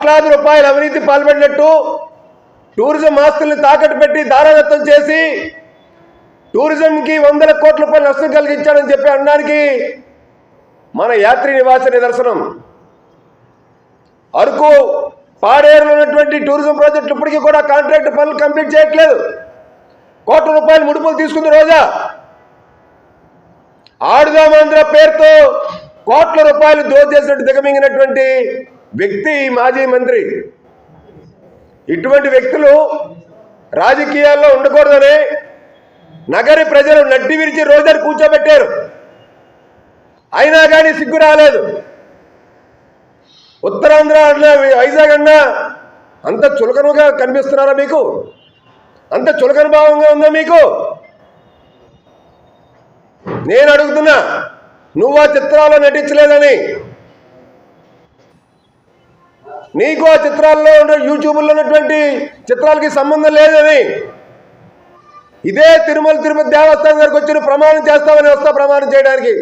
కోట్లాది రూపాయల అవినీతి పాల్పడినట్టు టూరిజం ఆస్తుల్ని తాకట్టు పెట్టి దారాదత్తం చేసి టూరిజంకి 100 కోట్ల రూపాయలు నష్టం కలిగించాడని చెప్పి అనడానికి మన యాత్రి నివాస నిదర్శనం. అరకు పాడేరులో ఉన్నటువంటి టూరిజం ప్రాజెక్టులు ఇప్పటికీ కూడా కాంట్రాక్ట్ పనులు కంప్లీట్ చేయట్లేదు. కోట్ల రూపాయలు ముడుపులు తీసుకుంది రోజా. ఆడుదామాంధ్ర పేరుతో కోట్ల రూపాయలు దోచేసినట్టు దిగమింగినటువంటి వ్యక్తి మాజీ మంత్రి. ఇటువంటి వ్యక్తులు రాజకీయాల్లో ఉండకూడదని నగరి ప్రజలు నడ్డి విరిచి రోజాని కూర్చోబెట్టారు. అయినా కానీ సిగ్గు రాలేదు. ఉత్తరాంధ్ర అన్నా వైజాగ్ అన్నా అంత చులకనగా కనిపిస్తున్నారా మీకు? అంత చులకన భావంగా ఉందా మీకు? నేను అడుగుతున్నా, నువ్వు ఆ చిత్రాల్లో నటించలేదని, నీకు ఆ చిత్రాల్లో యూట్యూబ్లో ఉన్నటువంటి చిత్రాలకి సంబంధం లేదని, ఇదే తిరుమల తిరుపతి దేవస్థానం దగ్గరకు వచ్చి ప్రమాణం చేస్తామని వస్తా ప్రమాణం చేయడానికి